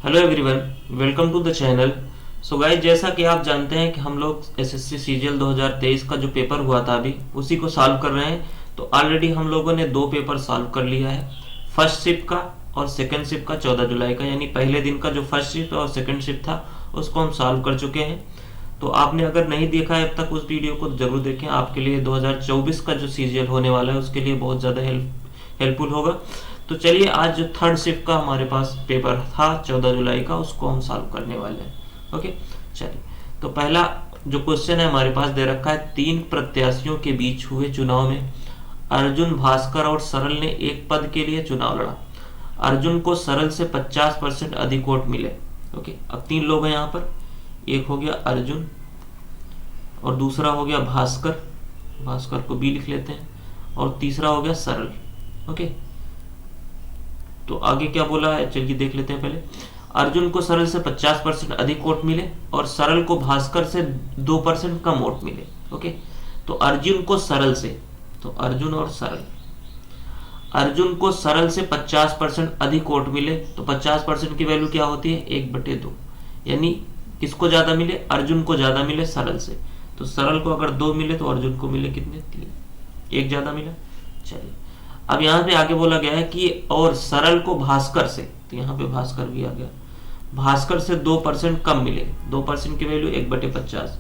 Hello everyone, welcome to the channel. So guys, जैसा कि आप जानते हैं कि हम लोग एसएससी सीजीएल 2023 का जो पेपर हुआ था अभी उसी को सॉल्व कर रहे हैं। तो ऑलरेडी हम लोगों ने दो पेपर सॉल्व कर लिया है, फर्स्ट शिफ्ट का और सेकंड शिफ्ट का 14 जुलाई का, यानी पहले दिन का जो फर्स्ट शिफ्ट और सेकंड शिफ्ट था उसको हम सॉल्व कर चुके हैं। तो आपने अगर नहीं देखा है अब तक उस वीडियो को तो जरूर देखें, आपके लिए 2024 का जो सीजीएल होने वाला है उसके लिए बहुत ज़्यादा हेल्पफुल होगा। तो चलिए, आज जो थर्ड शिफ्ट का हमारे पास पेपर था 14 जुलाई का उसको हम सॉल्व करने वाले हैं। ओके, चलिए। तो पहला जो क्वेश्चन है हमारे पास दे रखा है, तीन प्रत्याशियों के बीच हुए चुनाव में अर्जुन, भास्कर और सरल ने एक पद के लिए चुनाव लड़ा। अर्जुन को सरल से 50% अधिक वोट मिले। ओके, अब तीन लोग हैं यहाँ पर, एक हो गया अर्जुन और दूसरा हो गया भास्कर, भास्कर को बी लिख लेते हैं, और तीसरा हो गया सरल। ओके, तो आगे क्या बोला है चलिए देख लेते हैं। पहले अर्जुन को सरल से 50% अधिक वोट मिले और सरल को भास्कर से 2% कम वोट मिले। ओके, तो अर्जुन को सरल से, तो अर्जुन और सरल, अर्जुन को सरल से 50% अधिक वोट मिले। तो 50% की वैल्यू क्या होती है, 1/2, यानी किसको ज्यादा मिले, अर्जुन को ज्यादा मिले सरल से। तो सरल को अगर 2 मिले तो अर्जुन को मिले कितने, 3, एक ज्यादा मिला। चलिए, अब यहाँ पे आगे बोला गया है कि और सरल को भास्कर से, तो यहाँ पे भास्कर भी आ गया, भास्कर से 2% कम मिले। 2% की वैल्यू 1/50,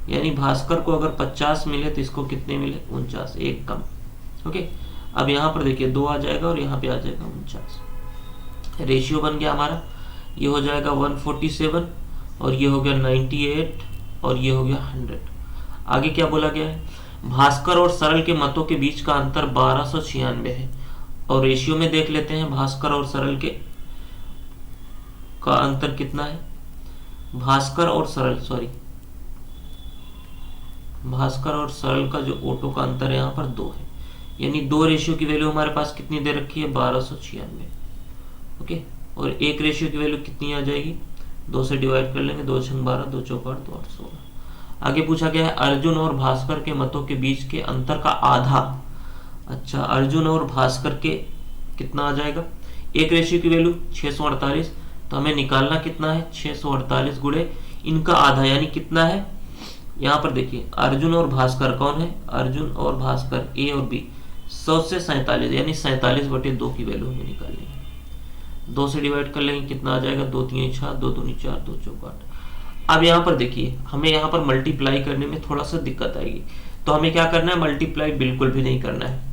यानी भास्कर को अगर 50 मिले तो इसको कितने मिले, 49, एक कम। ओके, अब यहाँ पर देखिए 2 आ जाएगा और यहाँ पे आ जाएगा 49। रेशियो बन गया हमारा, ये हो जाएगा 147 और ये हो गया 98 और ये हो गया 100। आगे क्या बोला गया है, भास्कर और सरल के मतों के बीच का अंतर 1296 है। और रेशियो में देख लेते हैं भास्कर और सरल के का अंतर कितना है। भास्कर और सरल, सॉरी, भास्कर और सरल का जो वोटों का अंतर है यहाँ पर 2 है, यानी 2 रेशियो की वैल्यू हमारे पास कितनी दे रखी है, 1296। ओके, और एक रेशियो की वैल्यू कितनी आ जाएगी, 2 से डिवाइड कर लेंगे, 2 छंग 12, 2 चौक 8, 2 8 16। आगे पूछा गया है अर्जुन और भास्कर के मतों के बीच के अंतर का आधा। अच्छा, अर्जुन और भास्कर के कितना आ जाएगा, एक रेशियो की वैल्यू 648, तो हमें निकालना कितना है, 648 गुणे इनका आधा, यानी कितना है, यहाँ पर देखिए अर्जुन और भास्कर कौन है, अर्जुन और भास्कर ए और बी, 100 से 47, यानी 47/2 की वैल्यू हमें निकालनी है। 2 से डिवाइड कर लेंगे, कितना आ जाएगा, 2 3 6, 2 दूनी 4, 2 चौक 8। अब यहाँ पर देखिए हमें यहाँ पर मल्टीप्लाई करने में थोड़ा सा दिक्कत आएगी, तो हमें क्या करना है, मल्टीप्लाई बिल्कुल भी नहीं करना है।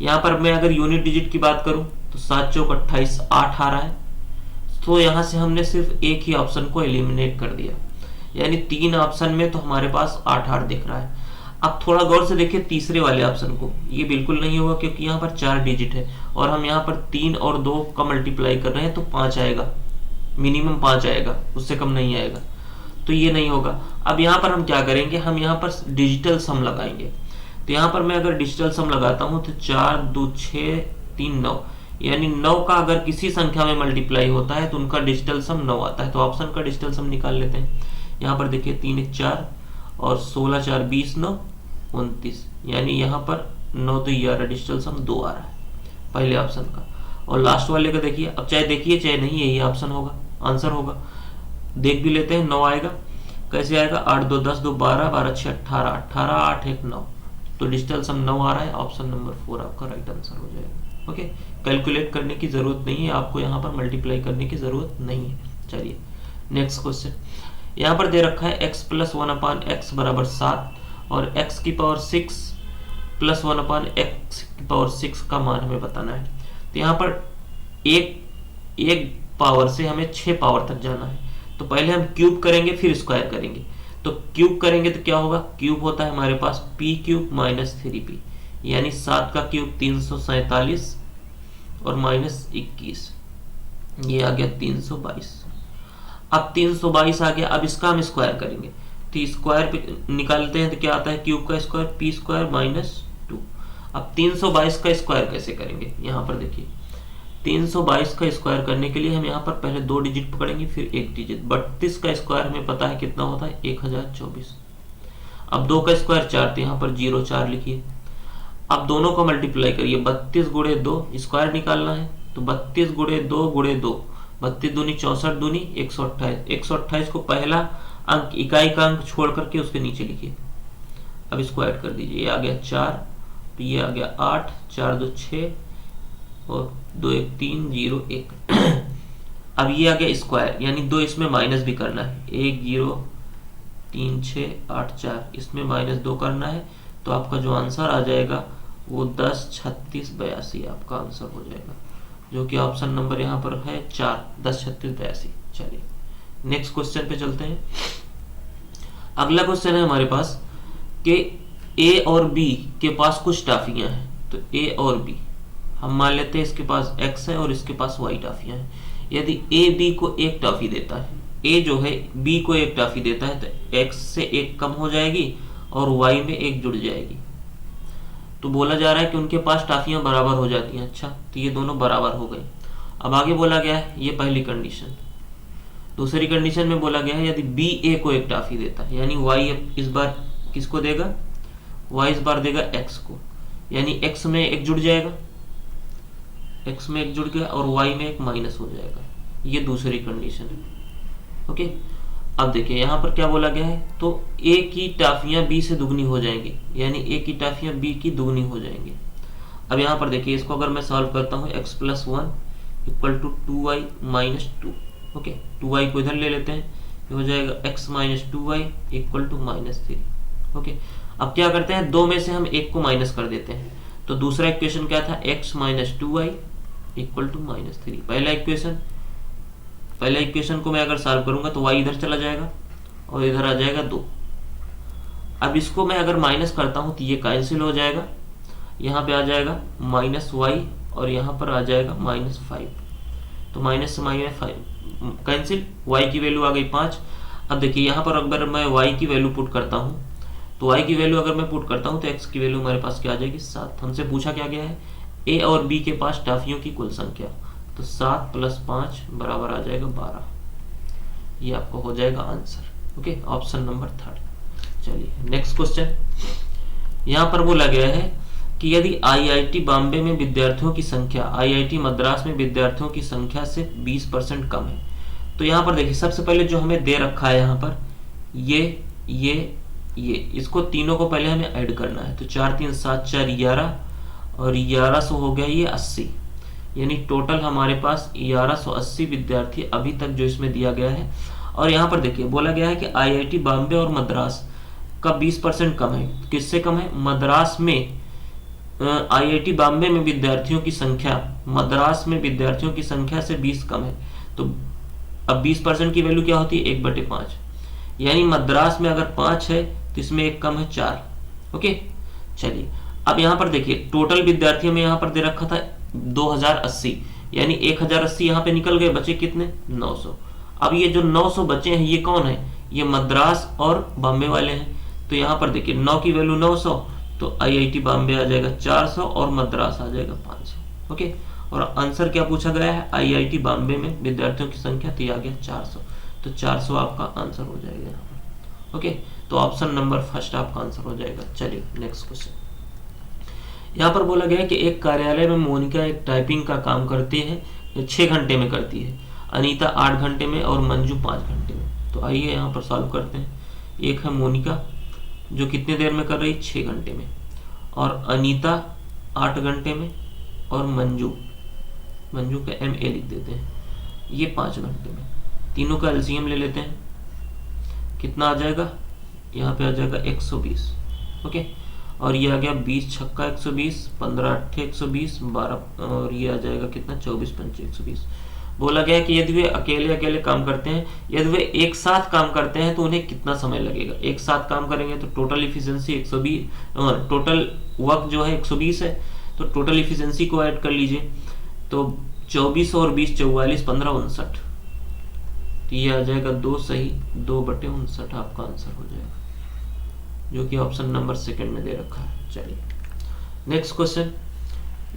यहाँ पर मैं अगर यूनिट डिजिट की बात करूं तो 7 चौक 28, 8 आ रहा है, तो यहाँ से हमने सिर्फ एक ही ऑप्शन को एलिमिनेट कर दिया, यानी 3 ऑप्शन में तो हमारे पास 8 8 दिख रहा है। अब थोड़ा गौर से देखिए तीसरे वाले ऑप्शन को, ये बिल्कुल नहीं होगा क्योंकि यहाँ पर 4 डिजिट है और हम यहाँ पर 3 और 2 का मल्टीप्लाई कर रहे हैं, तो 5 आएगा, मिनिमम 5 आएगा, उससे कम नहीं आएगा, तो ये नहीं होगा। अब यहाँ पर हम क्या करेंगे, हम यहाँ पर डिजिटल सम लगाएंगे। तो यहाँ पर मैं अगर डिजिटल सम लगाता हूँ तो 4 2 6 3 9, यानी 9 का अगर किसी संख्या में मल्टीप्लाई होता है तो उनका डिजिटल सम 9 आता है। तो ऑप्शन का डिजिटल सम निकाल लेते हैं। यहाँ पर देखिए 3 1 4 और 16 4 20 9 29, यानी यहाँ पर 9 2 11, डिजिटल सम 2 आ रहा है पहले ऑप्शन का। और लास्ट वाले का देखिए, अब चाहे देखिए चाहे नहीं, यही ऑप्शन होगा, आंसर होगा। देख भी लेते हैं, 9 आएगा, कैसे आएगा, 8 2 10 2 12, 12 6 18, 18 8 1 9, तो डिजिटल सम 9 आ रहा है। ऑप्शन नंबर 4 आपका राइट आंसर हो जाएगा। ओके, कैलकुलेट करने की जरूरत नहीं है आपको, यहाँ पर मल्टीप्लाई करने की जरूरत नहीं है। चलिए नेक्स्ट क्वेश्चन, यहाँ पर दे रखा है x + 1/x बराबर 7 और x की पावर 6 + 1/x की पावर 6 का मान हमें बताना है। तो यहाँ पर एक पावर से हमें 6 पावर तक जाना है, तो पहले हम क्यूब करेंगे फिर स्क्वायर करेंगे। तो क्यूब करेंगे तो क्या होगा, क्यूब होता है हमारे पास p³ - 3p, यानी 7 का क्यूब 347 और -21, ये आ गया 322। अब 322 आ गया, अब इसका हम स्क्वायर करेंगे, तो स्क्वायर पे निकालते हैं तो क्या आता है, क्यूब का स्क्वायर p² - 2। अब 322 का स्क्वायर कैसे करेंगे, यहाँ पर देखिए 322 का स्क्वायर करने के लिए हम यहाँ पर पहले 2 डिजिट पकड़ेंगे फिर 1 डिजिट। 32 का स्क्वायर हमें पता है कितना होता है, 1024। अब 2 का स्क्वायर 4, तो यहाँ पर 0 4 लिखिए। अब दोनों को मल्टीप्लाई करिए, 32 × 2, स्क्वायर निकालना है, तो 32 × 2 × 2 32 दूनी 64 दूनी 128, 128 को पहला अंक इकाई का अंक छोड़ करके उसके नीचे लिखिए। अब इसको ऐड कर दीजिए, ये आ गया 4, तो ये आ गया 8, 4 2 6 और 2 1 3 0 1। अब ये आ गया स्क्वायर, यानी 2 इसमें माइनस भी करना है, 1 0 3 6 8 4, इसमें -2 करना है। तो आपका जो आंसर आ जाएगा वो 10 36 82 आपका आंसर हो जाएगा, जो कि ऑप्शन नंबर यहाँ पर है 4, 10 36 82। चलिए नेक्स्ट क्वेश्चन पे चलते हैं। अगला क्वेश्चन है हमारे पास कि ए और बी के पास कुछ टाफियां हैं। तो ए और बी हम मान लेते हैं इसके पास एक्स है और इसके पास वाई टाफियां हैं। यदि ए बी को एक टॉफी देता है, ए जो है बी को एक टॉफी देता है, तो एक्स से एक कम हो जाएगी और वाई में एक जुड़ जाएगी। तो बोला जा रहा है कि उनके पास टाफियां बराबर हो जाती हैं। अच्छा, तो ये दोनों बराबर हो गई। अब आगे बोला गया है, ये पहली कंडीशन। दूसरी कंडीशन में बोला गया है यदि बी ए को एक टाफी देता है, यानी वाई इस बार किसको देगा, वाई इस बार देगा एक्स को, यानी एक्स में एक जुड़ जाएगा, एक्स में एक जुड़ गया और वाई में एक माइनस हो जाएगा। ये दूसरी कंडीशन है। ओके, अब देखिए यहाँ पर क्या बोला गया है, तो ए की टाफियां बी से दुगनी हो जाएंगी, यानी ए की टाफियां बी की दुगनी हो जाएंगी। अब यहाँ पर देखिए इसको अगर मैं सॉल्व करता हूँ, x + 1 = 2y - 2। ओके, 2y को इधर ले लेते हैं, ये हो जाएगा x - 2y = -3। ओके, अब क्या करते हैं, दो में से हम एक को माइनस कर देते हैं। तो दूसरा इक्वेशन क्या था, x - 2y = -3। पहला इक्वेशन को मैं अगर सॉल्व करूंगा तो y इधर चला जाएगा और इधर आ जाएगा 2। अब इसको मैं अगर माइनस करता हूं तो ये कैंसिल हो जाएगा, यहाँ पे आ जाएगा -y और यहाँ पर आ जाएगा -5। तो माइनस से -5 कैंसिल, y की वैल्यू आ गई 5। अब देखिए यहाँ पर अगर मैं y की वैल्यू पुट करता हूँ, तो y की वैल्यू अगर मैं पुट करता हूँ तो x की वैल्यू हमारे पास क्या आ जाएगी, 7। हमसे पूछा क्या गया है, a और b के पास टाफियों की कुल संख्या। तो 7 + 5 बराबर आ जाएगा 12। ये आपको हो जाएगा आंसर। Okay, option number 3। चलिए नेक्स्ट क्वेश्चन। यहाँ पर बोला गया है कि यदि IIT बॉम्बे में विद्यार्थियों की संख्या IIT मद्रास में विद्यार्थियों की संख्या से 20% कम है। तो यहाँ पर देखिए सबसे पहले जो हमें दे रखा है यहाँ पर ये इसको तीनों को पहले हमें ऐड करना है। तो 4 3 7 4 11 और 1100 हो गया ये 80, यानी टोटल हमारे पास 1180 विद्यार्थी अभी तक जो इसमें दिया गया है। और यहाँ पर देखिए बोला गया है कि IIT बॉम्बे और मद्रास का 20% कम है। किससे कम है, मद्रास में IIT बॉम्बे में विद्यार्थियों की संख्या मद्रास में विद्यार्थियों की संख्या से 20 कम है। तो अब 20% की वैल्यू क्या होती है, 1/5, यानी मद्रास में अगर 5 है तो इसमें एक कम है 4। ओके, चलिए अब यहाँ पर देखिए टोटल विद्यार्थियों में यहाँ पर दे रखा था 2080, यानी 1080 यहाँ पे निकल गए, बचे कितने, 900। अब ये जो 900 बचे हैं ये कौन है, ये मद्रास और बॉम्बे वाले हैं। तो यहाँ पर देखिए 9 की वैल्यू 900, तो IIT बॉम्बे आ जाएगा 400 और मद्रास आ जाएगा 500। ओके, और आंसर क्या पूछा गया है, IIT बॉम्बे में विद्यार्थियों की संख्या, तो आ गया 400। तो 400 आपका आंसर हो जाएगा यहाँ पर। ओके, तो ऑप्शन नंबर फर्स्ट आपका आंसर हो जाएगा। चलिए नेक्स्ट क्वेश्चन। यहाँ पर बोला गया है कि एक कार्यालय में मोनिका एक टाइपिंग का काम करती है, 6 घंटे में करती है, अनीता 8 घंटे में और मंजू 5 घंटे में। तो आइए यहाँ पर सॉल्व करते हैं। एक है मोनिका जो कितने देर में कर रही, 6 घंटे में, और अनीता 8 घंटे में, और मंजू का MA लिख देते हैं, ये 5 घंटे में। तीनों का LCM ले लेते हैं, कितना आ जाएगा, यहाँ पे आ जाएगा 120। ओके, और ये आ गया 20 छक्का 120, 15 अट्ठे 120, 12 और ये आ जाएगा कितना, 24 पंचे 120। बोला गया कि यदि वे अकेले अकेले काम करते हैं, यदि वे एक साथ काम करते हैं तो उन्हें कितना समय लगेगा। एक साथ काम करेंगे तो टोटल इफिशियंसी 120, टोटल वर्क जो है 120 है, तो टोटल इफिशियंसी को ऐड कर लीजिए। तो 24 और 20 44 15 59, तो ये आ जाएगा 2 सही 2/59 आपका आंसर हो जाएगा, जो कि ऑप्शन नंबर सेकंड में दे रखा है। चलिए नेक्स्ट क्वेश्चन।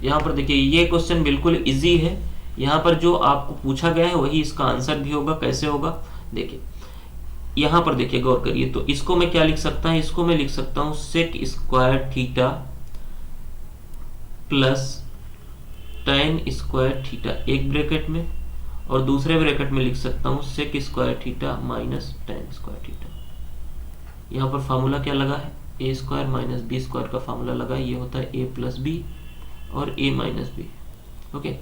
यहाँ पर देखिए ये क्वेश्चन बिल्कुल इजी है, यहाँ पर जो आपको पूछा गया है वही इसका आंसर भी होगा। कैसे होगा, देखिए यहाँ पर देखिए गौर करिए। तो इसको मैं क्या लिख सकता हूँ, इसको मैं लिख सकता हूँ sec² theta plus tan² theta एक ब्रैकेट में, और दूसरे ब्रैकेट में लिख सकता हूँ sec square theta minus tan square theta. यहाँ पर फार्मूला क्या लगा है, a square minus b square का फार्मूला लगा है, ये होता है ए प्लस बी और ए माइनस बी। ओके,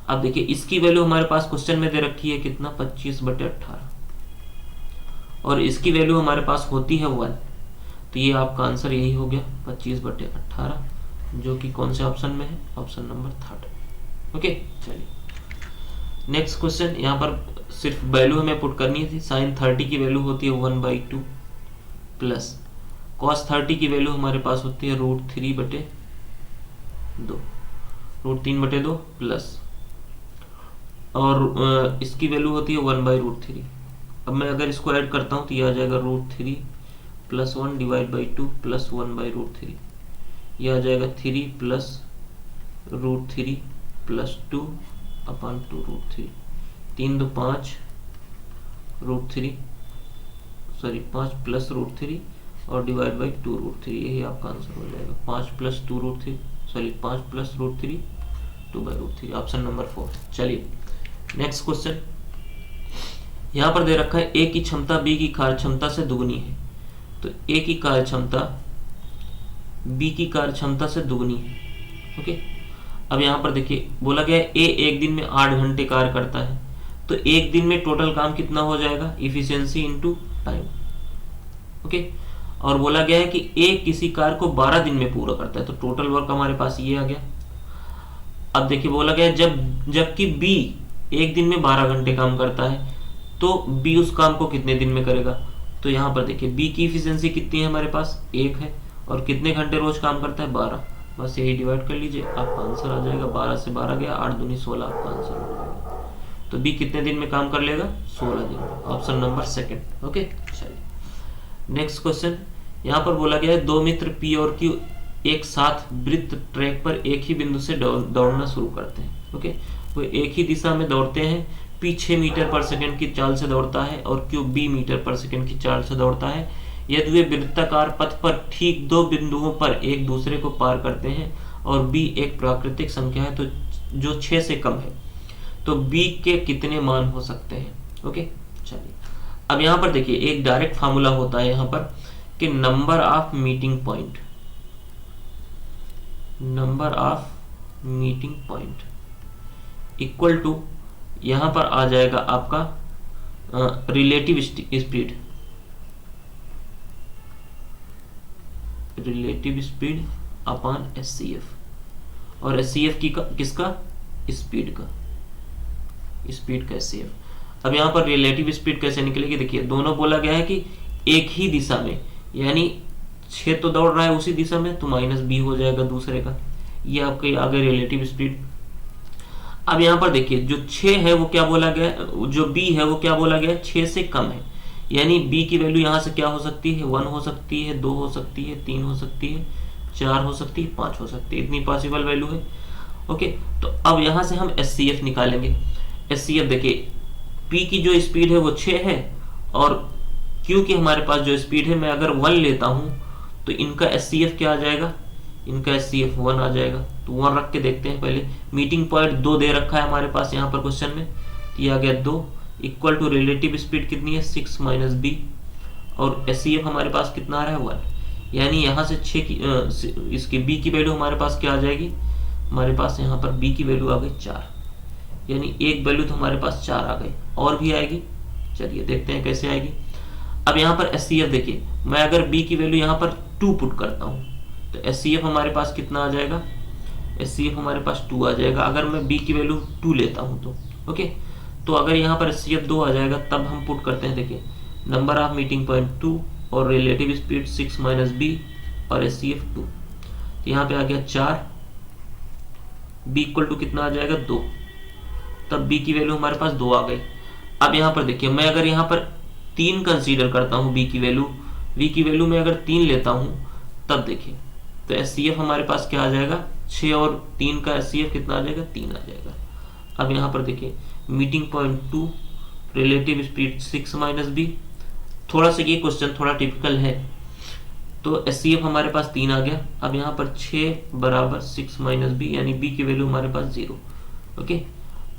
अब देखिए इसकी वैल्यू हमारे पास क्वेश्चन में दे रखी है कितना, 25/18, और इसकी वैल्यू हमारे पास होती है 1, तो ये आपका आंसर यही हो गया 25/18, जो कि कौन से ऑप्शन में है, ऑप्शन नंबर 3। ओके, चलिए नेक्स्ट क्वेश्चन। यहाँ पर सिर्फ वैल्यू हमें पुट करनी थी। sin 30 की वैल्यू होती है 1/2 प्लस cos 30 की वैल्यू हमारे पास होती है √3/2, √3/2 प्लस, और इसकी वैल्यू होती है 1/√3। अब मैं अगर इसको ऐड करता हूँ तो ये आ जाएगा √3 + 1 / 2 प्लस 1/√3, ये आ जाएगा 3 plus √3 plus 2 upon 2 √3, 3 2 5 √3, sorry 5 plus √3 और डिवाइड बाई 2 √3, यही आपका आंसर हो जाएगा 5 plus 2 √3, sorry 5 plus √3 2/√3, option number 4। चलिए नेक्स्ट क्वेश्चन। यहाँ पर दे रखा है ए की क्षमता बी की कार्य क्षमता से दुगनी है, तो ए की कार्य क्षमता बी की कार्य क्षमता से दुगनी है। ओके, अब यहाँ पर देखिए बोला गया है ए एक दिन में 8 घंटे कार्य करता है, तो एक दिन में टोटल काम कितना हो जाएगा, इफिशियंसी इनटू टाइम। ओके, और बोला गया है कि ए किसी कार्य को 12 दिन में पूरा करता है, तो टोटल वर्क हमारे पास ये आ गया। अब देखिए बोला गया है जबकि बी एक दिन में 12 घंटे काम करता है, तो बी उस काम को कितने दिन में करेगा, तो यहाँ पर देखिए बी की इफिशियंसी कितनी है हमारे पास 1 है, और कितने घंटे रोज काम करता है 12, बस यही डिवाइड कर लीजिए, आपका आंसर आ जाएगा 12 से 12 गया 8 दूनी 16, आपका आंसर हो जाएगा। तो बी कितने दिन में काम कर लेगा, 16 दिन में, ऑप्शन नंबर 2। ओके, चलिए नेक्स्ट क्वेश्चन। यहाँ पर बोला गया है दो मित्र पी और क्यू एक साथ वृत्त ट्रैक पर एक ही बिंदु से दौड़ना शुरू करते हैं। ओके, वो एक ही दिशा में दौड़ते हैं, पी 6 मीटर पर सेकंड की चाल से दौड़ता है और क्यू 20 मीटर पर सेकंड की चाल से दौड़ता है। यदि वे वृत्ताकार पथ पर ठीक 2 बिंदुओं पर एक दूसरे को पार करते हैं और b एक प्राकृतिक संख्या है तो जो 6 से कम है, तो b के कितने मान हो सकते हैं। ओके, चलिए अब यहाँ पर देखिए एक डायरेक्ट फार्मूला होता है यहाँ पर कि number of meeting point equal to, यहाँ पर आ जाएगा आपका रिलेटिव स्पीड अपॉन SCF, और SCF की किसका, स्पीड का SCF। अब यहाँ पर रिलेटिव स्पीड कैसे निकलेगी, देखिए दोनों बोला गया है कि एक ही दिशा में, यानी 6 तो दौड़ रहा है उसी दिशा में, तो -b हो जाएगा दूसरे का, ये आपके आगे रिलेटिव स्पीड। अब यहाँ पर देखिए जो 6 है वो क्या बोला गया, जो b है वो क्या बोला गया, 6 से कम है, यानी b की वैल्यू यहाँ से क्या हो सकती है, 1 हो सकती है, 2 हो सकती है, 3 हो सकती है, 4 हो सकती है, 5 हो सकती है, इतनी पॉसिबल वैल्यू है। ओके, तो अब यहाँ से हम SCF निकालेंगे। SCF देखिए p की जो स्पीड है वो 6 है, और q की हमारे पास जो स्पीड है मैं अगर 1 लेता हूँ तो इनका SCF क्या आ जाएगा, इनका SCF 1 आ जाएगा। तो 1 रख के देखते हैं पहले। मीटिंग पॉइंट 2 दे रखा है हमारे पास यहाँ पर क्वेश्चन में, तो ये आ गया 2 इक्वल टू रिलेटिव स्पीड कितनी है 6 - b, और SCF हमारे पास कितना आ रहा है 1, यानी यहाँ से 6 की इसकी b की वैल्यू हमारे पास क्या आ जाएगी, हमारे पास यहाँ पर b की वैल्यू आ गई 4, यानी एक वैल्यू तो हमारे पास 4 आ गई, और भी आएगी, चलिए देखते हैं कैसे आएगी। अब यहाँ पर SCF देखिए, मैं अगर b की वैल्यू यहाँ पर 2 पुट करता हूँ तो SCF हमारे पास कितना आ जाएगा, SCF हमारे पास 2 आ जाएगा, अगर मैं b की वैल्यू 2 लेता हूँ तो। ओके, तो अगर यहाँ पर SCF 2 आ जाएगा तब हम पुट करते हैं, देखिए नंबर ऑफ मीटिंग पॉइंट 2 और रिलेटिव स्पीड 6 - b और SCF 2, तो यहाँ पे आ गया 4, b इक्वल टू कितना आ जाएगा 2, तब b की वैल्यू हमारे पास 2 आ गई। अब यहाँ पर देखिए मैं अगर यहाँ पर 3 कंसीडर करता हूँ b की वैल्यू में अगर 3 लेता हूँ तब देखिए तो SCF हमारे पास क्या आ जाएगा, 6 और 3 का SCF कितना आ जाएगा, 3 आ जाएगा। अब यहाँ पर देखिए meeting point 2, relative speed 6 - b, थोड़ा सा ये क्वेश्चन थोड़ा टिपिकल है, तो SCF हमारे पास 3 आ गया। अब यहाँ पर 6 = 6 - b, यानी b की वैल्यू हमारे पास 0। ओके,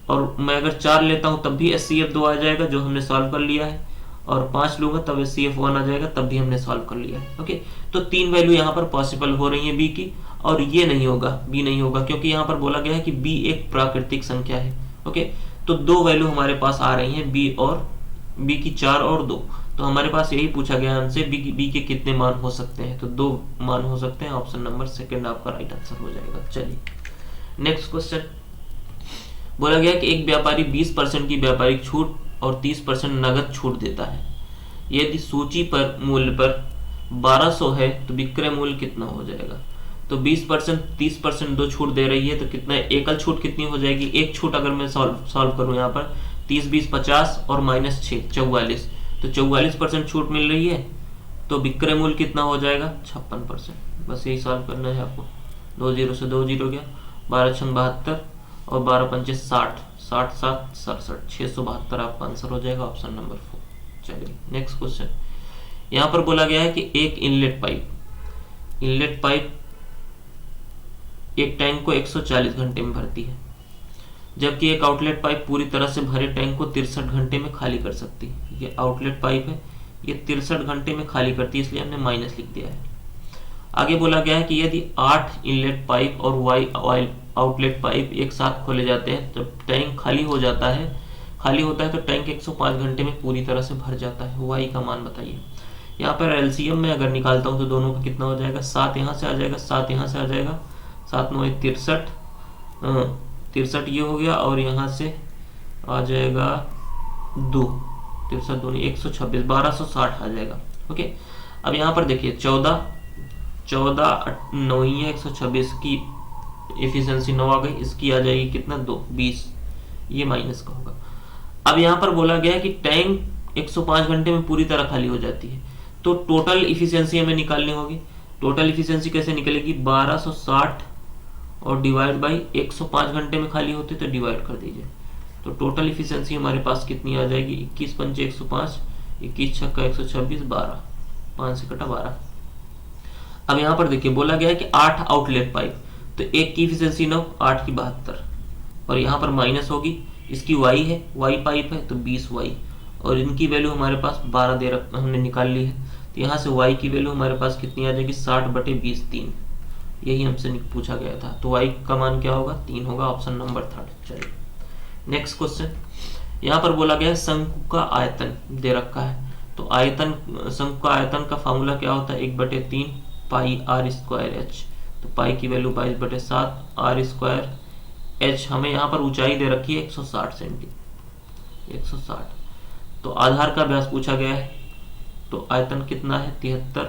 और मैं अगर 4 लेता हूँ तब भी HCF2 आ जाएगा जो हमने सॉल्व कर लिया है, और 5 लूंगा तब HCF1 आ जाएगा, तब भी हमने सॉल्व कर लिया है। ओके, तो 3 वैल्यू यहाँ पर पॉसिबल हो रही है बी की, और ये नहीं होगा, बी नहीं होगा, क्योंकि यहाँ पर बोला गया है कि बी एक प्राकृतिक संख्या है। ओके, तो 2 वैल्यू हमारे पास आ रही हैं, बी और बी की 4 और 2, तो हमारे पास यही पूछा गया हमसे बी के कितने मान हो सकते हैं, तो 2 मान हो सकते हैं। ऑप्शन नंबर सेकंड आपका राइट आंसर हो जाएगा। चलिए नेक्स्ट क्वेश्चन, बोला गया कि एक व्यापारी 20% की व्यापारिक छूट और 30% नगद छूट देता है। यदि सूची पर मूल्य पर 1200 है तो विक्रय मूल्य कितना हो जाएगा? तो 20% 30% दो छूट दे रही है, तो कितना एकल छूट कितनी हो जाएगी? एक छूट अगर मैं सॉल्व करूं यहाँ पर 30 20 50 और -6 44, तो 44% छूट मिल रही है, तो विक्रय मूल्य कितना हो जाएगा? 56%। बस यही सॉल्व करना है आपको। 2 0 से 2 0 गया, 12 6 72 और 12 5 60, 60 7 67, 672 आपका आंसर हो जाएगा, ऑप्शन नंबर 4। चलिए नेक्स्ट क्वेश्चन, यहाँ पर बोला गया है कि एक इनलेट पाइप एक टैंक को 140 घंटे में भरती है, जबकि एक आउटलेट पाइप पूरी तरह से भरे टैंक को 63 घंटे में खाली कर सकती है। ये आउटलेट पाइप है, ये 63 घंटे में खाली करती है, इसलिए हमने माइनस लिख दिया है। आगे बोला गया है कि यदि 8 इनलेट पाइप और वाई आउटलेट पाइप एक साथ खोले जाते हैं तो टैंक खाली होता है तो टैंक 105 घंटे में पूरी तरह से भर जाता है। वाई का मान बताइए। यहाँ पर एलसीएम में अगर निकालता हूँ तो दोनों का कितना हो जाएगा? 7 यहाँ से आ जाएगा, 7 यहाँ से आ जाएगा, 7 9 63, 63 ये हो गया, और यहाँ से आ जाएगा 2, 63 2 126, 1260 आ जाएगा। ओके, अब यहाँ पर देखिए 14 9 ही है, 126 की एफिशिएंसी 9 आ गई, इसकी आ जाएगी कितना? 2 20, ये माइनस का होगा। अब यहाँ पर बोला गया है कि टैंक 105 घंटे में पूरी तरह खाली हो जाती है, तो टोटल इफिशियंसी हमें निकालनी होगी। टोटल इफिशियंसी कैसे निकलेगी? 1260 और डिवाइड बाई 105 घंटे में खाली होती है, तो डिवाइड कर दीजिए। तो टोटल इफिशियंसी हमारे पास कितनी आ जाएगी? 21 पंचे 105, 21 छक्का 126, 12, 5 से कटा 12। अब यहाँ पर देखिए बोला गया है कि 8 आउटलेट पाइप, तो एक की इफिशियंसी 9, 8 की 72, और यहाँ पर माइनस होगी, इसकी वाई है, वाई पाइप है तो 20 वाई, और इनकी वैल्यू हमारे पास 12 दे हमने निकाल ली है, तो यहाँ से वाई की वैल्यू हमारे पास कितनी आ जाएगी? 60/20 3, यही हमसे पूछा गया था, तो वाई का मान क्या होगा? 3 होगा, ऑप्शन नंबर 3। चलिए नेक्स्ट क्वेश्चन, यहाँ पर बोला गया है शंकु का आयतन दे रखा है, तो आयतन शंकु का आयतन का फॉर्मूला क्या होता है? 1/3 पाई आर स्क्वायर एच, तो पाई की वैल्यू 22/7, आर स्क्वायर एच हमें यहाँ पर ऊंचाई दे रखी है 160 सेंटी, 160, तो आधार का व्यास पूछा गया है, तो आयतन कितना है? 73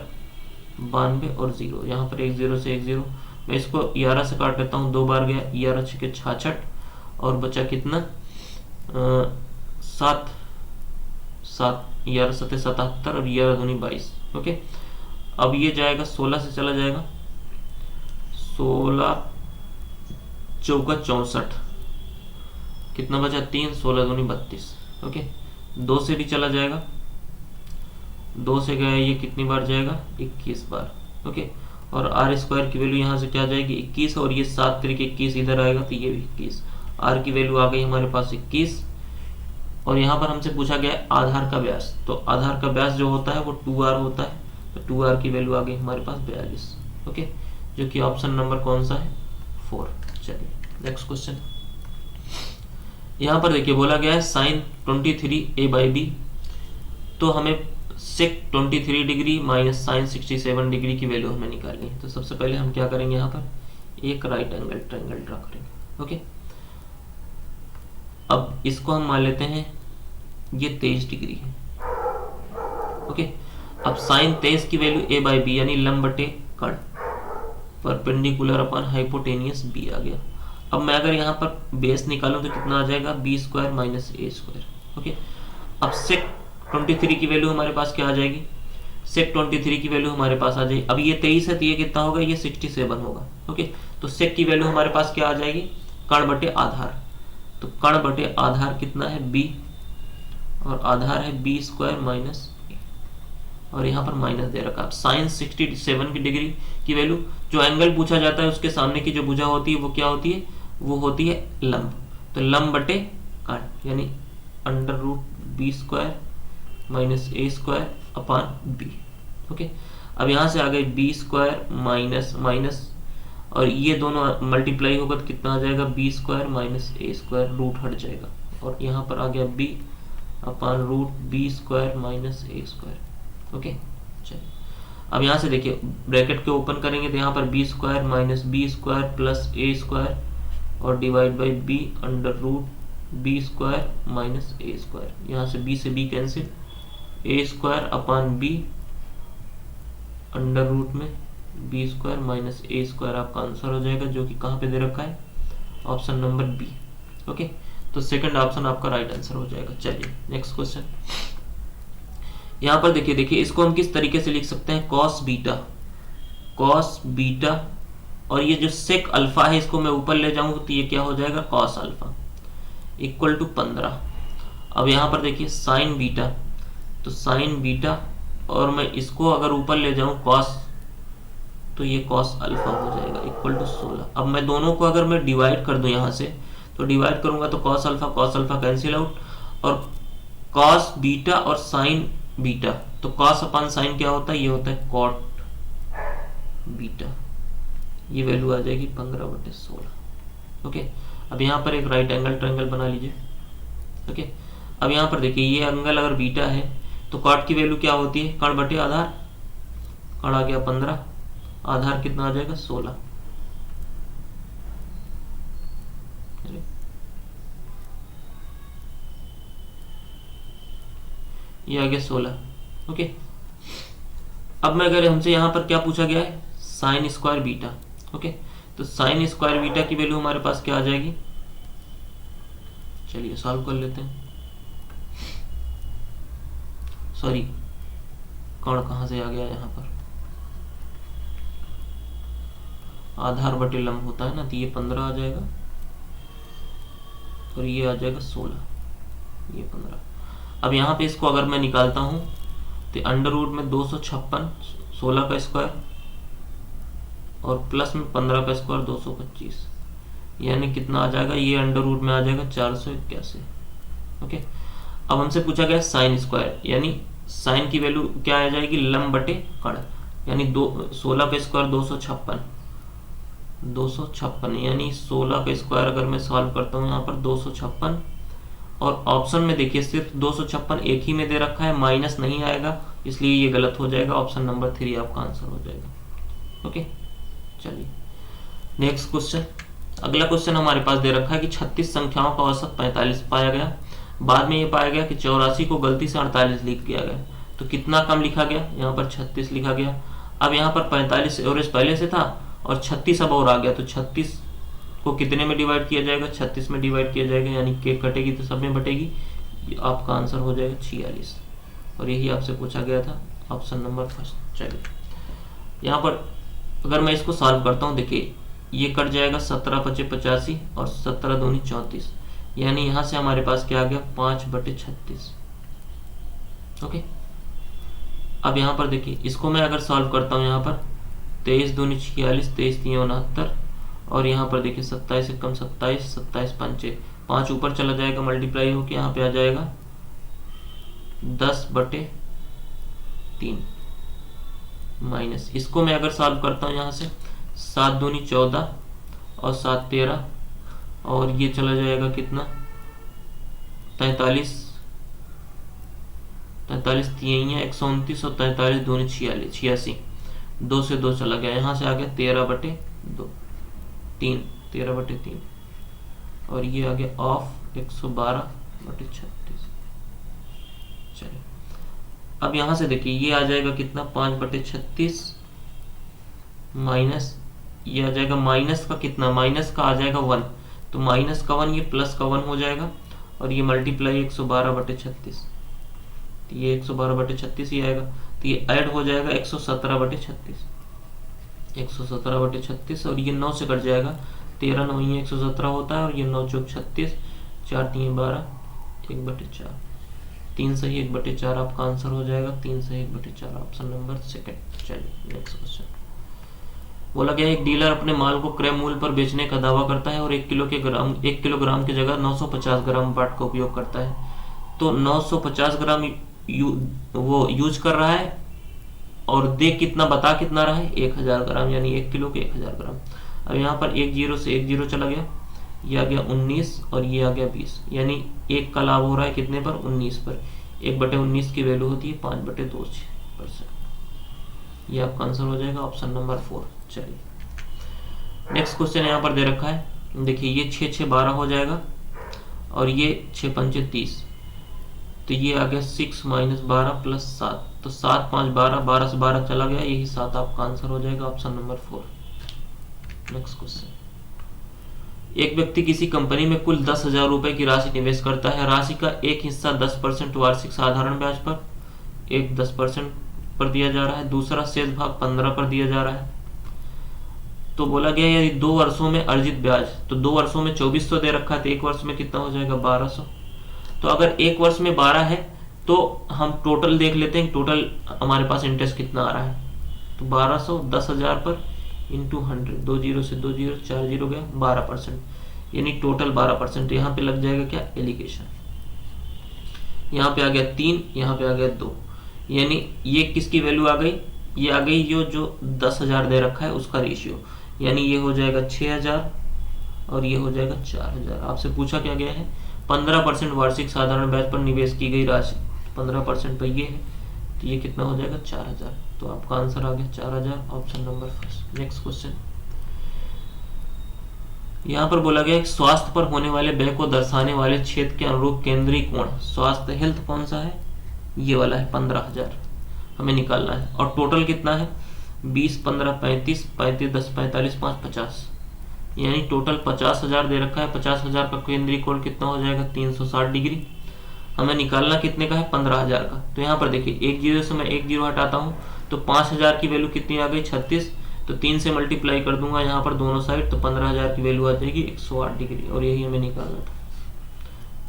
92 और 0, यहाँ पर 1 0 से 1 0, मैं इसको 11 से काट लेता हूँ, 2 बार गया, 11 6 66, और बचा कितना? 7 7, 11 7 77 और 11 दूनी 22। ओके, अब ये जाएगा 16 से चला जाएगा, 16 चौका 64, कितना बचा? 3, 16 दूनी 32। ओके, 2 से भी चला जाएगा, 2 से गया, ये कितनी बार जाएगा? 21 बार। ओके, और आर स्क्वायर की वैल्यू यहाँ से क्या जाएगी? 21, और ये 7 3 21 इधर आएगा, तो ये भी 21, आर की वैल्यू आ गई हमारे पास 21। और यहाँ पर हमसे पूछा गया है आधार का व्यास, तो आधार का व्यास जो होता है वो 2r होता है, तो 2r की वैल्यू आ गई हमारे पास 42। ओके, जो कि ऑप्शन नंबर कौन सा है? 4। चलिए नेक्स्ट क्वेश्चन, यहाँ पर देखिए बोला गया है sin 23 a/b, तो हमें sec 23 degree minus sin 67 degree की वैल्यू हमें निकालनी है। तो सबसे पहले हम क्या करेंगे? यहाँ पर एक राइट एंगल ट्रायंगल ड्रा करेंगे। ओके, अब इसको हम मान लेते हैं ये 23 डिग्री है। ओके, अब sin 23 की वैल्यू a/b यानी लंब बटे कर्ण, परपेंडिकुलर अपॉन हाइपोटेनियस b आ गया। अब मैं अगर यहाँ पर बेस निकालूं तो कितना आ जाएगा? b² minus a²। ओके, अब sec 23 की वैल्यू हमारे पास क्या आ जाएगी? sec 23 की वैल्यू हमारे पास आ जाएगी, अब ये 23 है तो ये कितना होगा? ये 67 होगा। ओके, तो sec की वैल्यू हमारे पास क्या आ जाएगी? कर्ण बटे आधार, तो कर्ण बटे आधार कितना है? b, और आधार है b² माइनस a, और यहाँ पर माइनस दे रखा। अब sin 67 की डिग्री की वैल्यू, जो एंगल पूछा जाता है उसके सामने की जो भुजा होती है वो क्या होती है? वो होती है लंब, तो लंब बटे काट, यानी under root b square minus a square upon b. Okay, अब यहाँ से आ गए बी स्क्वायर माइनस माइनस, और ये दोनों मल्टीप्लाई होगा तो कितना आ जाएगा, b square minus a square, root हट जाएगा, और यहाँ पर आ गया b upon root b square minus a square. Okay, चलिए अब यहाँ से देखिए ब्रैकेट के ओपन करेंगे तो यहाँ पर b square minus b square plus a square और divide by b under root b square minus a square. यहाँ से b cancel, a square upon b under root में b square minus a square आपका answer हो जाएगा, जो कि कहाँ पे दे रखा है, ऑप्शन नंबर बी। ओके, तो सेकंड ऑप्शन आपका राइट आंसर हो जाएगा। चलिए नेक्स्ट क्वेश्चन, यहाँ पर देखिए इसको हम किस तरीके से लिख सकते हैं, कॉस बीटा और ये जो सेक अल्फा है इसको मैं ऊपर ले जाऊंगा तो ये क्या हो जाएगा, कॉस अल्फा इक्वल टू 15। अब यहाँ पर देखिए साइन बीटा, तो साइन बीटा और मैं इसको अगर ऊपर ले जाऊं कॉस, तो ये कॉस अल्फा हो जाएगा इक्वल टू 16। अब मैं दोनों को अगर मैं डिवाइड कर दूं यहाँ से, तो डिवाइड करूंगा तो कॉस अल्फा कैंसिल आउट, और कॉस बीटा और साइन बीटा, तो कॉस अपान साइन क्या होता है, ये होता है कॉट बीटा, ये वैल्यू आ जाएगी 15/16। ओके, अब यहाँ पर एक राइट एंगल ट्रायंगल बना लीजिए। ओके, अब यहाँ पर देखिए ये एंगल अगर बीटा है तो कॉट की वैल्यू क्या होती है, कण बटे आधार, कण आ गया 15, आधार कितना आ जाएगा 16, ये आ गया 16। ओके, अब मैं अगर हमसे यहाँ पर क्या पूछा गया है, साइन स्क्वायर बीटा। ओके, तो साइन स्क्वायर बीटा की वैल्यू हमारे पास क्या आ जाएगी, चलिए सॉल्व कर लेते हैं। सॉरी, कण कहाँ से आ गया, यहाँ पर आधार बटे लंब होता है ना, तो ये 15 आ जाएगा और ये आ जाएगा 16, ये 15। अब यहाँ पे इसको अगर मैं निकालता हूँ तो अंडर रूट में 256, 16 का स्क्वायर और प्लस में 15 का स्क्वायर 225, यानी कितना आ जाएगा, ये अंडर रूट में आ जाएगा 481। ओके, अब हमसे पूछा गया साइन स्क्वायर, यानी साइन की वैल्यू क्या आ जाएगी, लंब बटे कण, यानी 16 का स्क्वायर 256, यानी 16 का स्क्वायर अगर मैं सॉल्व करता हूँ यहाँ पर 256, और ऑप्शन में देखिए सिर्फ 256 एक ही में दे रखा है, माइनस नहीं आएगा, इसलिए ये गलत हो जाएगा, ऑप्शन नंबर 3 आपका आंसर हो जाएगा। ओके, चलिए नेक्स्ट क्वेश्चन। अगला क्वेश्चन हमारे पास दे रखा है कि 36 संख्याओं का औसत 45 पाया गया, बाद में ये पाया गया कि 84 को गलती से 48 लिख दिया गया, तो कितना कम लिखा गया, यहाँ पर 36 लिखा गया। अब यहाँ पर 45 एवरेज पहले से था और 36 अब और आ गया, तो 36 को कितने में डिवाइड किया जाएगा, 36 में डिवाइड किया जाएगा, यानी के कटेगी तो सब में बटेगी, आपका आंसर हो जाएगा 46, और यही आपसे पूछा गया था, ऑप्शन नंबर फर्स्ट। चलिए यहाँ पर अगर मैं इसको सॉल्व करता हूँ, देखिए ये कट जाएगा 17 × 5 = 85 और 17 × 2 = 34, यानी यहाँ से हमारे पास क्या आ गया, 5/36। ओके, अब यहाँ पर देखिए इसको मैं अगर सॉल्व करता हूँ, यहाँ पर 23 × 2 = 46, 23 × 3 = 69, और यहाँ पर देखिए 27 से कम 27, 27 × 5 = 5 ऊपर चला जाएगा, मल्टीप्लाई होकर यहाँ पे आ जाएगा 10/3 माइनस, इसको मैं अगर सॉल्व करता हूँ यहाँ से 7 × 2 = 14 और 7 × 13, और ये चला जाएगा कितना 43, 43 3 है 129 और 43 2 = 86, 2 से 2 चला गया, यहाँ से आ गया 13/2, 13/3, और ये आ गया ऑफ 112/36। चलिए अब यहाँ से देखिए ये आ जाएगा कितना 5/36 माइनस, ये आ जाएगा माइनस का कितना, माइनस का आ जाएगा 1, तो माइनस का 1 ये प्लस का 1 हो जाएगा, और ये मल्टीप्लाई 112/36, तो ये 112/36 ही आएगा, तो ये ऐड हो जाएगा 117/36, 117/36, और ये 9 से कट जाएगा, 13 9 ये 117 होता है, और ये 9 × 36, 4 × 3 = 12, 1/4, 3 सही 1/4 आपका आंसर हो जाएगा, 3 सही 1/4, ऑप्शन नंबर सेकंड। चलिए नेक्स्ट क्वेश्चन, बोला गया एक डीलर अपने माल को क्रय मूल्य पर बेचने का दावा करता है और 1 किलोग्राम की जगह 950 ग्राम बाट का उपयोग करता है। तो 950 ग्राम वो यूज कर रहा है और दे कितना, बता कितना रहा है, 1000 ग्राम, यानी 1 किलो के 1000 ग्राम। अब यहाँ पर 1 जीरो से 1 जीरो चला गया, ये आ गया 19 और ये आ गया 20, यानी 1 का लाभ हो रहा है कितने पर, 19 पर। 1/19 की वैल्यू होती है 5/2%। ये आपका आंसर हो जाएगा ऑप्शन नंबर 4। चलिए नेक्स्ट क्वेश्चन यहाँ पर दे रखा है, देखिए ये 6 6 12 हो जाएगा और ये 6 पंचे 30, तो ये आ गया 6 माइनस 12 प्लस 7, तो 7 5 12, 12 से 12 चला गया, यही 7 आपका आंसर हो जाएगा ऑप्शन नंबर 4। नेक्स्ट क्वेश्चन, एक व्यक्ति किसी कंपनी में कुल 10,000 रुपए की राशि निवेश करता है। राशि का एक हिस्सा 10% वार्षिक साधारण ब्याज पर, एक 10% पर दिया जा रहा है, दूसरा शेष भाग 15 पर दिया जा रहा है। तो बोला गया यदि 2 वर्षों में अर्जित ब्याज, तो 2 वर्षों में 2400 दे रखा है, तो 1 वर्ष में कितना हो जाएगा, 1200। तो अगर 1 वर्ष में 12 है तो हम टोटल देख लेते हैं, टोटल हमारे पास इंटरेस्ट कितना आ रहा है। तो 1200 10,000 पर इंटू 100, 2 जीरो से 2 जीरो, 4 जीरो गया, 12%, यानी टोटल 12%। यहाँ पे लग जाएगा क्या, एलिगेशन। यहाँ पे आ गया 3, यहाँ पे आ गया 2, यानी ये किसकी वैल्यू आ गई, ये आ गई जो 10,000 दे रखा है उसका रेशियो, यानी ये हो जाएगा 6,000 और ये हो जाएगा 4,000। आपसे पूछा क्या गया है, 15% वार्षिक साधारण ब्याज पर निवेश की गई राशि, 15% पर ये है, तो ये कितना हो जाएगा, 4,000। तो आपका आंसर आ गया 4,000, option number first. Next question, यहाँ पर बोला गया एक स्वास्थ्य पर होने वाले व्यय को दर्शाने वाले क्षेत्र के अनुरूप केंद्रीय कोण, स्वास्थ्य हेल्थ कौन सा है, ये वाला है, 15,000 हमें निकालना है। और टोटल कितना है, 20 15 35, 35 10 45 5 50, यानी टोटल 50,000 दे रखा है। 50,000 का केंद्रीय कोण कितना हो जाएगा, 360 डिग्री। हमें निकालना कितने का है, 15,000 का। तो यहाँ पर देखिए 1 जीरो से मैं 1 जीरो हटाता हूँ, तो 5,000 की वैल्यू कितनी आ गई, 36। तो 3 से मल्टीप्लाई कर दूंगा यहाँ पर दोनों साइड, तो 15,000 की वैल्यू आ जाएगी 108 डिग्री, और यही हमें निकालना था।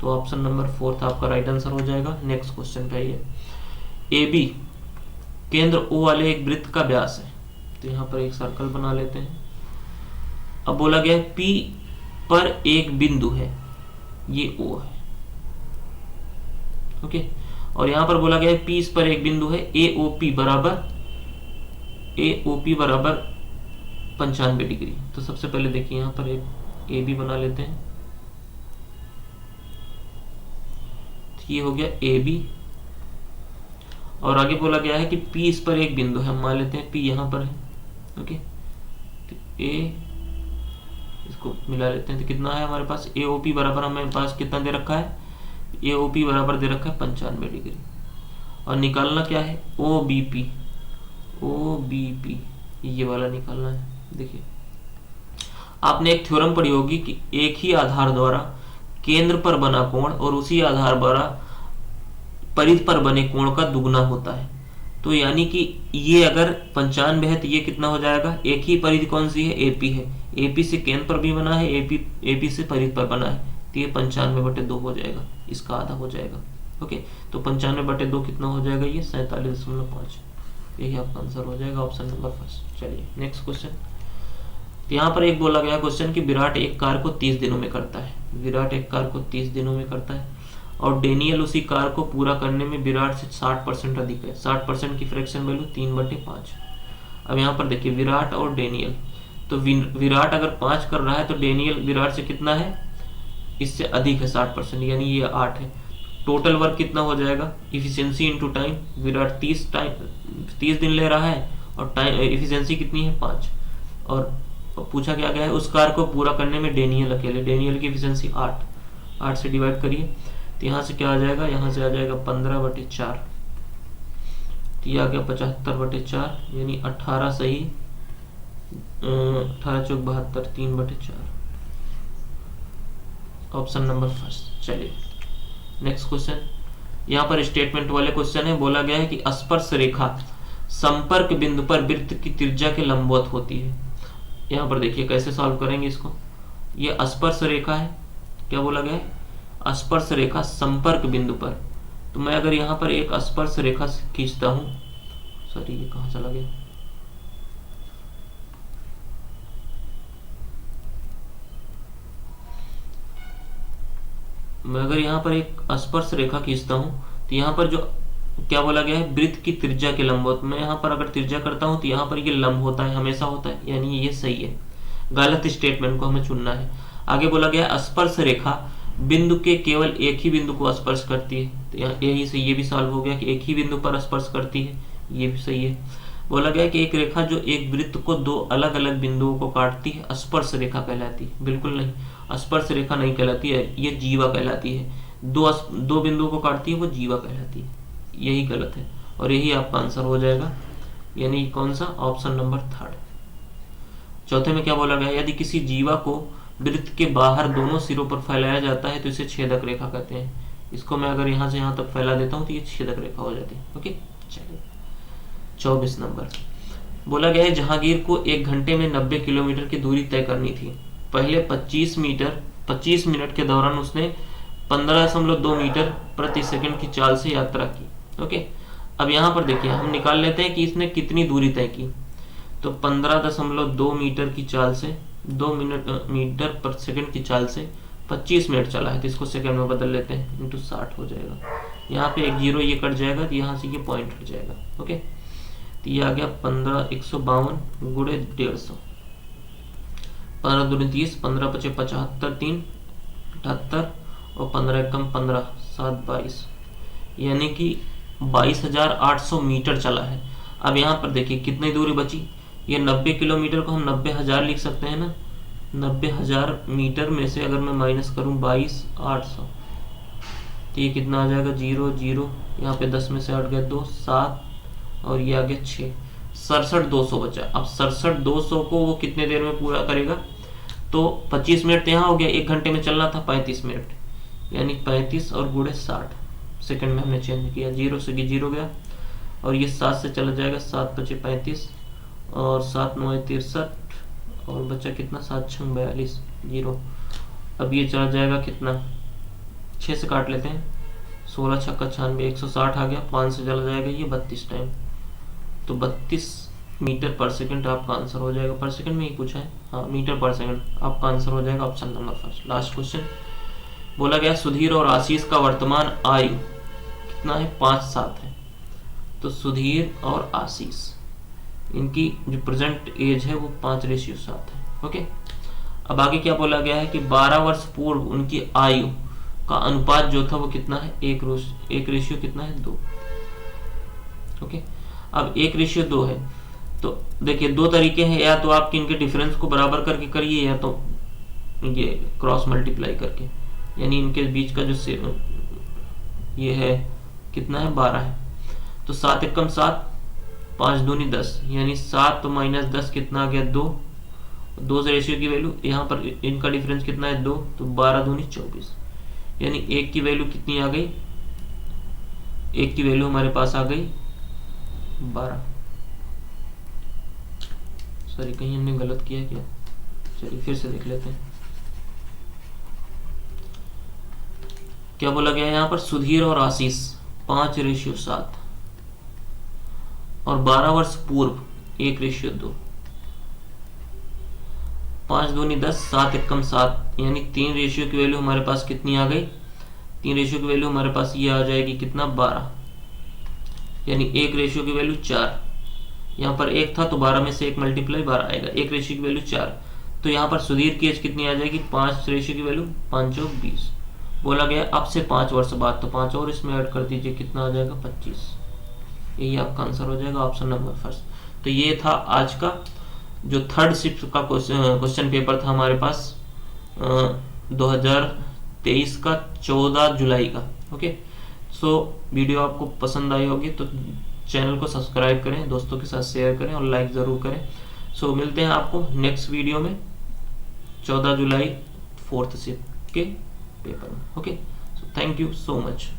तो ऑप्शन नंबर 4 आपका राइट आंसर हो जाएगा। नेक्स्ट क्वेश्चन पे ये AB केंद्र O वाले एक वृत्त का व्यास है, तो यहाँ पर एक सर्कल बना लेते हैं। अब बोला गया है P पर एक बिंदु है, ये O है, ओके। और यहाँ पर बोला गया है P इस पर एक बिंदु है, AOP बराबर 95 डिग्री। तो सबसे पहले देखिए यहाँ पर एक AB बना लेते हैं, तो ये हो गया AB। और आगे बोला गया है कि P इस पर एक बिंदु है, हम मान लेते हैं P यहाँ पर है, ओके। तो A इसको मिला लेते हैं, तो कितना है हमारे पास, AOP बराबर हमारे पास कितना दे रखा है, AOP बराबर दे रखा है 95 डिग्री। और निकालना क्या है, OBP ये वाला निकालना है। देखिए आपने एक थ्योरम पढ़ी होगी कि एक ही आधार द्वारा केंद्र पर बना कोण और उसी आधार द्वारा परिधि पर बने कोण का दुगना होता है। तो यानी कि ये अगर 95 है तो ये कितना हो जाएगा, एक ही परिधि कौन सी है, AP है, AP से केंद्र पर भी बना है, AP से परिधि पर बना है, तो ये 95/2 हो जाएगा, इसका आधा हो जाएगा, ओके। तो 95/2 कितना हो जाएगा, ये 47.5, यही आपका आंसर हो जाएगा, ऑप्शन नंबर फर्स्ट। चलिए नेक्स्ट क्वेश्चन, यहाँ पर एक बोला गया क्वेश्चन कि विराट एक कार्य को 30 दिनों में करता है, विराट एक कार्य को 30 दिनों में करता है और डेनियल उसी कार्य को पूरा करने में विराट से 60% अधिक है। 60% की फ्रैक्शन वैल्यू 3/5। अब यहाँ पर देखिए विराट और डेनियल, तो विराट अगर 5 कर रहा है तो डेनियल विराट से कितना है, इससे अधिक है 60%, यानी ये 8 है। टोटल वर्क कितना हो जाएगा, इफिशियंसी इंटू टाइम, विराट 30 दिन ले रहा है और टाइम इफिशियंसी कितनी है 5। और पूछा क्या गया है, उस कार्य को पूरा करने में डेनियल अकेले, डेनियल की इफिशियंसी 8 से डिवाइड करिए, तो यहाँ से क्या आ जाएगा, यहाँ से आ जाएगा 15/4, तो ये आ गया 75/4, यानी 18 सही, 18 चौक 72, 3/4, ऑप्शन नंबर फर्स्ट। चलिए नेक्स्ट क्वेश्चन, यहाँ पर स्टेटमेंट वाले क्वेश्चन है। बोला गया है कि स्पर्श रेखा संपर्क बिंदु पर वृत्त की त्रिज्या के लंबवत होती है। यहाँ पर देखिए कैसे सॉल्व करेंगे इसको, ये स्पर्श रेखा है, क्या बोला गया है, स्पर्श रेखा संपर्क बिंदु पर। तो मैं अगर यहाँ पर एक स्पर्श रेखा खींचता हूँ, सॉरी ये कहाँ चला गया, मैं अगर यहाँ पर एक स्पर्श रेखा खींचता हूँ तो यहाँ पर जो क्या बोला गया है, वृत्त की त्रिज्या के लंबवत, मैं यहाँ पर अगर त्रिज्या करता हूँ तो यहाँ पर ये लंब होता है, हमेशा होता है, यानी ये सही है। गलत स्टेटमेंट को हमें चुनना है। आगे बोला गया है स्पर्श रेखा बिंदु के केवल एक ही बिंदु को स्पर्श करती है, तो यही से ये भी सॉल्व हो गया कि एक ही बिंदु पर स्पर्श करती है, ये भी सही है। बोला गया कि एक रेखा जो एक वृत्त को दो अलग अलग बिंदुओं को काटती है स्पर्श रेखा कहलाती है, बिल्कुल नहीं, स्पर्श रेखा नहीं कहलाती है, ये जीवा कहलाती है। दो बिंदुओं को काटती है वो जीवा कहलाती है, यही गलत है और यही आपका आंसर हो जाएगा, यानी कौन सा, ऑप्शन नंबर 3। चौथे में क्या बोला गया, यदि किसी जीवा को वृत्त के बाहर दोनों सिरों पर फैलाया जाता है तो इसे छेदक रेखा कहते हैं। इसको मैं अगर यहाँ से यहाँ तक फैला देता हूँ तो ये छेदक रेखा हो जाती है। ओके, चलिए 24 नंबर बोला गया है जहांगीर को 1 घंटे में 90 किलोमीटर की दूरी तय करनी थी। पहले 25 मिनट के दौरान उसने 15.2 मीटर प्रति सेकंड की चाल से यात्रा की। ओके, अब यहाँ पर देखिए हम निकाल लेते हैं कि इसने कितनी दूरी तय की। तो 15.2 मीटर की चाल से 2 मीटर पर सेकंड की चाल से 25 मिनट चला है, तो इसको सेकंड में बदल लेते हैं, इंटू 60 हो जाएगा। यहाँ पे एक जीरो ये कट जाएगा तो यहाँ से ये पॉइंट हट जाएगा। ओके, तो ये आ गया 15,152 गुणे 150, 15 दूनी 30, 15 पचे 75, 3 78 और 15 एकम 15, 7 22, यानी कि 22,800 मीटर चला है। अब यहाँ पर देखिए कितनी दूरी बची, ये 90 किलोमीटर को हम 90,000 लिख सकते हैं ना। 90,000 मीटर में से अगर मैं माइनस करूँ 22,800 तो ये कितना आ जाएगा, 0 0, यहाँ पे 10 में से 8 गया 2, 7 और ये आ गया 6, 67,200 बचा। अब 67,200 को वो कितने देर में पूरा करेगा, तो 25 मिनट यहाँ हो गया, 1 घंटे में चलना था 35 मिनट, यानी 35 और गुणे 60 सेकंड में हमने चेंज किया, 0 से 0 गया और ये 7 से चला जाएगा, 7 पचे 35 और 7 9 63 और बचा कितना, 7 6 42, 0। अब ये चला जाएगा कितना, 6 से काट लेते हैं, 16 छक्का 96, 160 आ गया, 5 से चला जाएगा ये 32 टाइम, तो 32 मीटर पर सेकंड आपका आंसर हो जाएगा। पर सेकंड में ही पूछा है, हाँ मीटर पर सेकंड आपका आंसर हो जाएगा, option number first. Last question बोला गया सुधीर और आशीष का वर्तमान आयु कितना है, 5-7 है। तो सुधीर और आशीष इनकी जो प्रेजेंट एज है वो 5:7 है। ओके, अब आगे क्या बोला गया है कि 12 वर्ष पूर्व उनकी आयु का अनुपात जो था वो कितना है, 1 कितना है, 2। ओके, अब 1:2 है, तो देखिए 2 तरीके हैं, या तो आपके इनके डिफरेंस को बराबर करके करिए या तो ये क्रॉस मल्टीप्लाई करके, यानी इनके बीच का जो ये है कितना है, 12 है। तो 7 एकम 7, 5 दूनी 10, यानी 7 माइनस 10 कितना आ गया, 2। 2 से रेशियो की वैल्यू, यहाँ पर इनका डिफरेंस कितना है, 2, तो 12 दूनी 24, यानी 1 की वैल्यू कितनी आ गई, 1 की वैल्यू हमारे पास आ गई 12। सॉरी, कहीं हमने गलत किया क्या, चलिए फिर से देख लेते हैं। क्या बोला गया यहाँ पर, सुधीर और आशीष 5:7 और 12 वर्ष पूर्व 1:2, 5 दूनी 10, 7 एकम 7, यानी 3 रेशियो की वैल्यू हमारे पास कितनी आ गई, 3 रेशियो की वैल्यू हमारे पास ये आ जाएगी कितना, 12, यानी 1 रेशियो की वैल्यू 4। यहाँ पर 1 था तो 12 में से 1 मल्टीप्लाई 12 आएगा, 1 रेशियो की वैल्यू 4। तो यहाँ पर सुधीर की एज कितनी आ जाएगी, 5 रेशियो की वैल्यू 5 और 20। बोला गया अब से 5 वर्ष बाद, तो 5 और इसमें ऐड कर दीजिए, कितना आ जाएगा, 25। यही आपका आंसर हो जाएगा, ऑप्शन नंबर फर्स्ट। तो ये था आज का जो थर्ड शिफ्ट का क्वेश्चन पेपर था हमारे पास 2023 का 14 जुलाई का। ओके, सो वीडियो आपको पसंद आई होगी तो चैनल को सब्सक्राइब करें, दोस्तों के साथ शेयर करें और लाइक ज़रूर करें। सो मिलते हैं आपको नेक्स्ट वीडियो में 14 जुलाई 4th शिफ्ट के पेपर में। Okay, so thank you so much.